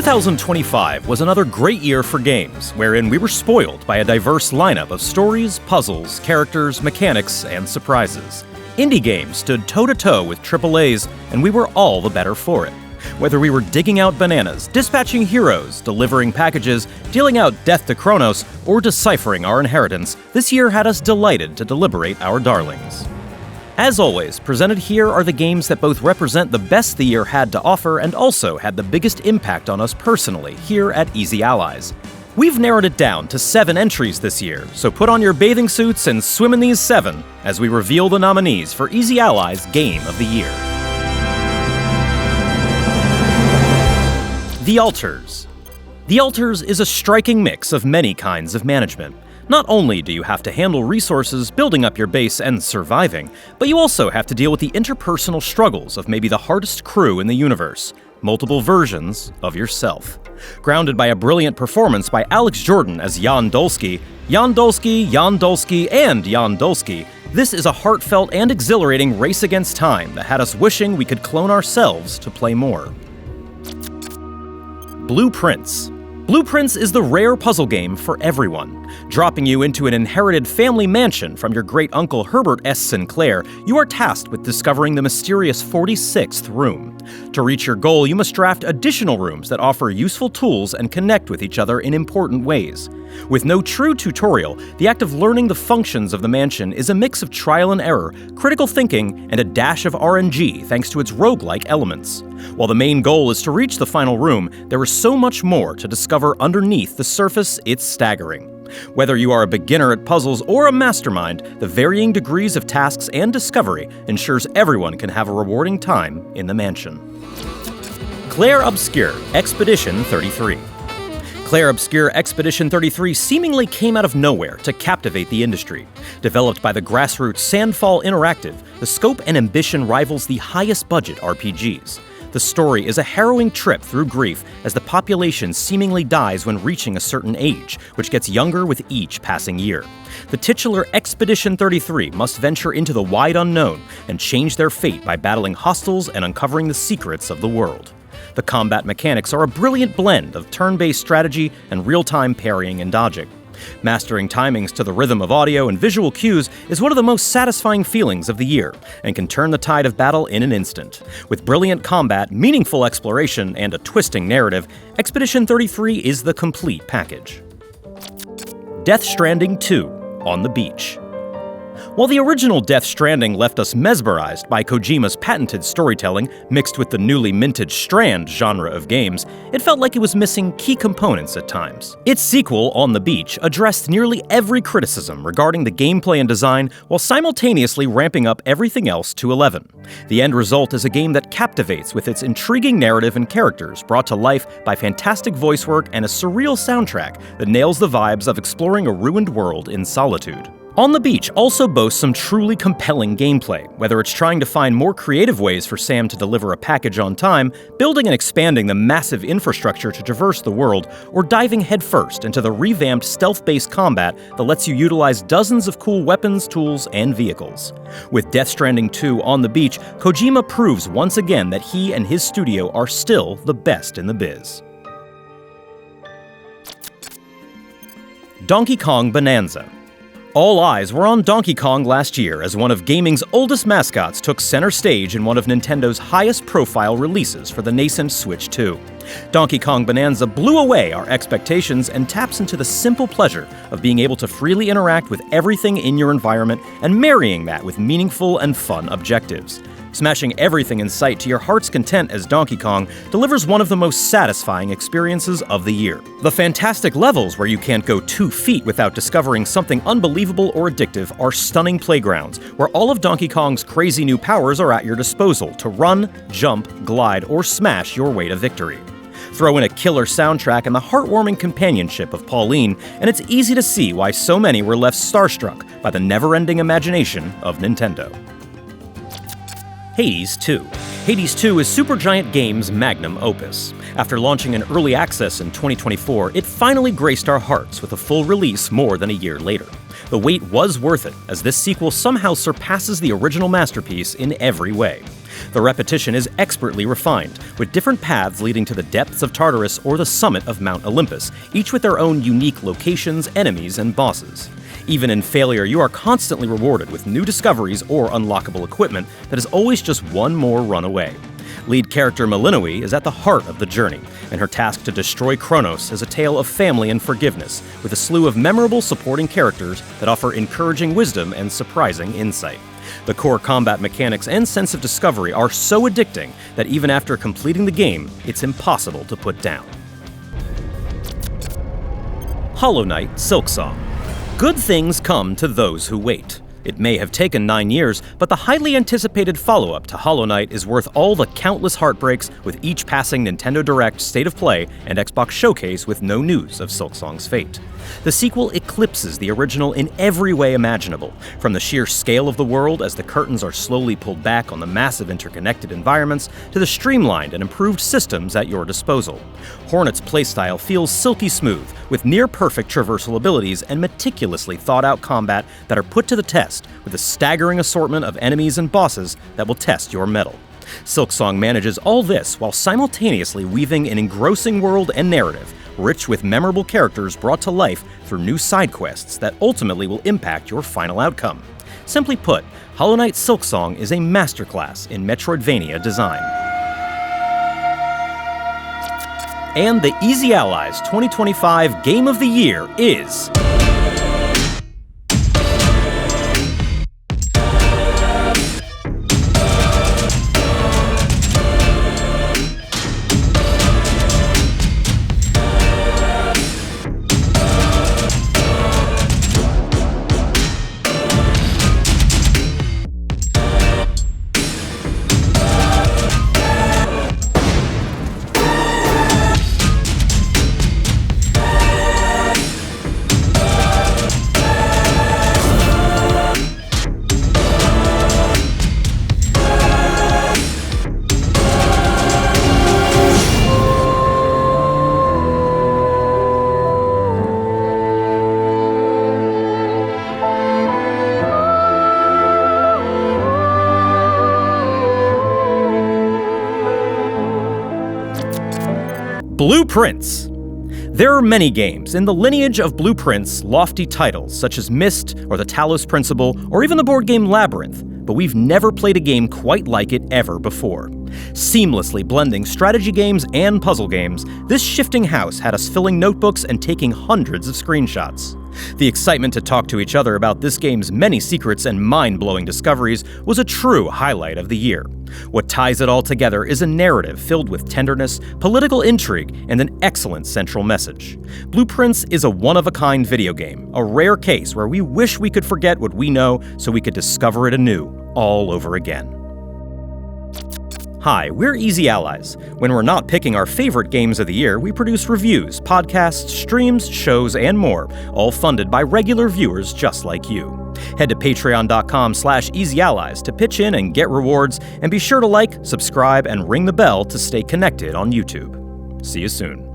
2025 was another great year for games, wherein we were spoiled by a diverse lineup of stories, puzzles, characters, mechanics, and surprises. Indie games stood toe-to-toe with AAAs, and we were all the better for it. Whether we were digging out bananas, dispatching heroes, delivering packages, dealing out death to Kronos, or deciphering our inheritance, this year had us delighted to deliberate our darlings. As always, presented here are the games that both represent the best the year had to offer and also had the biggest impact on us personally here at Easy Allies. We've narrowed it down to 7 entries this year, so put on your bathing suits and swim in these 7 as we reveal the nominees for Easy Allies Game of the Year. The Altars. The Altars is a striking mix of many kinds of management. Not only do you have to handle resources, building up your base, and surviving, but you also have to deal with the interpersonal struggles of maybe the hardest crew in the universe, multiple versions of yourself. Grounded by a brilliant performance by Alex Jordan as Jan Dolsky, Jan Dolsky, Jan Dolsky, and Jan Dolsky, this is a heartfelt and exhilarating race against time that had us wishing we could clone ourselves to play more. Blueprints. Blueprints is the rare puzzle game for everyone. Dropping you into an inherited family mansion from your great-uncle Herbert S. Sinclair, you are tasked with discovering the mysterious 46th room. To reach your goal, you must draft additional rooms that offer useful tools and connect with each other in important ways. With no true tutorial, the act of learning the functions of the mansion is a mix of trial and error, critical thinking, and a dash of RNG thanks to its roguelike elements. While the main goal is to reach the final room, there is so much more to discover underneath the surface, it's staggering. Whether you are a beginner at puzzles or a mastermind, the varying degrees of tasks and discovery ensures everyone can have a rewarding time in the mansion. Clair Obscur Expedition 33. Clair Obscur Expedition 33 seemingly came out of nowhere to captivate the industry. Developed by the grassroots Sandfall Interactive, the scope and ambition rivals the highest budget RPGs. The story is a harrowing trip through grief as the population seemingly dies when reaching a certain age, which gets younger with each passing year. The titular Expedition 33 must venture into the wide unknown and change their fate by battling hostiles and uncovering the secrets of the world. The combat mechanics are a brilliant blend of turn-based strategy and real-time parrying and dodging. Mastering timings to the rhythm of audio and visual cues is one of the most satisfying feelings of the year, and can turn the tide of battle in an instant. With brilliant combat, meaningful exploration, and a twisting narrative, Expedition 33 is the complete package. Death Stranding 2: On the Beach. While the original Death Stranding left us mesmerized by Kojima's patented storytelling mixed with the newly minted Strand genre of games, it felt like it was missing key components at times. Its sequel, On the Beach, addressed nearly every criticism regarding the gameplay and design while simultaneously ramping up everything else to 11. The end result is a game that captivates with its intriguing narrative and characters brought to life by fantastic voice work and a surreal soundtrack that nails the vibes of exploring a ruined world in solitude. On the Beach also boasts some truly compelling gameplay, whether it's trying to find more creative ways for Sam to deliver a package on time, building and expanding the massive infrastructure to traverse the world, or diving headfirst into the revamped stealth-based combat that lets you utilize dozens of cool weapons, tools, and vehicles. With Death Stranding 2: On the Beach, Kojima proves once again that he and his studio are still the best in the biz. Donkey Kong Bonanza. All eyes were on Donkey Kong last year as one of gaming's oldest mascots took center stage in one of Nintendo's highest-profile releases for the nascent Switch 2. Donkey Kong Bonanza blew away our expectations and taps into the simple pleasure of being able to freely interact with everything in your environment and marrying that with meaningful and fun objectives. Smashing everything in sight to your heart's content as Donkey Kong delivers one of the most satisfying experiences of the year. The fantastic levels where you can't go 2 feet without discovering something unbelievable or addictive are stunning playgrounds, where all of Donkey Kong's crazy new powers are at your disposal to run, jump, glide, or smash your way to victory. Throw in a killer soundtrack and the heartwarming companionship of Pauline, and it's easy to see why so many were left starstruck by the never-ending imagination of Nintendo. Hades 2. Hades 2 is Supergiant Games' magnum opus. After launching in early access in 2024, it finally graced our hearts with a full release more than a year later. The wait was worth it, as this sequel somehow surpasses the original masterpiece in every way. The repetition is expertly refined, with different paths leading to the depths of Tartarus or the summit of Mount Olympus, each with their own unique locations, enemies, and bosses. Even in failure, you are constantly rewarded with new discoveries or unlockable equipment that is always just one more run away. Lead character Malinois is at the heart of the journey, and her task to destroy Kronos is a tale of family and forgiveness, with a slew of memorable supporting characters that offer encouraging wisdom and surprising insight. The core combat mechanics and sense of discovery are so addicting that even after completing the game, it's impossible to put down. Hollow Knight Silksong. Good things come to those who wait. It may have taken 9 years, but the highly anticipated follow-up to Hollow Knight is worth all the countless heartbreaks with each passing Nintendo Direct State of Play and Xbox Showcase with no news of Silksong's fate. The sequel eclipses the original in every way imaginable, from the sheer scale of the world as the curtains are slowly pulled back on the massive interconnected environments to the streamlined and improved systems at your disposal. Hornet's playstyle feels silky smooth, with near-perfect traversal abilities and meticulously thought-out combat that are put to the test with a staggering assortment of enemies and bosses that will test your mettle. Silksong manages all this while simultaneously weaving an engrossing world and narrative, rich with memorable characters brought to life through new side quests that ultimately will impact your final outcome. Simply put, Hollow Knight Silksong is a masterclass in Metroidvania design. And the Easy Allies 2025 Game of the Year is... Blueprints. There are many games in the lineage of Blueprint's lofty titles, such as Myst or the Talos Principle, or even the board game Labyrinth, but we've never played a game quite like it ever before. Seamlessly blending strategy games and puzzle games, this shifting house had us filling notebooks and taking hundreds of screenshots. The excitement to talk to each other about this game's many secrets and mind-blowing discoveries was a true highlight of the year. What ties it all together is a narrative filled with tenderness, political intrigue, and an excellent central message. Blueprints is a one-of-a-kind video game, a rare case where we wish we could forget what we know so we could discover it anew, all over again. Hi, we're Easy Allies. When we're not picking our favorite games of the year, we produce reviews, podcasts, streams, shows, and more, all funded by regular viewers just like you. Head to patreon.com/easyallies to pitch in and get rewards, and be sure to like, subscribe, and ring the bell to stay connected on YouTube. See you soon.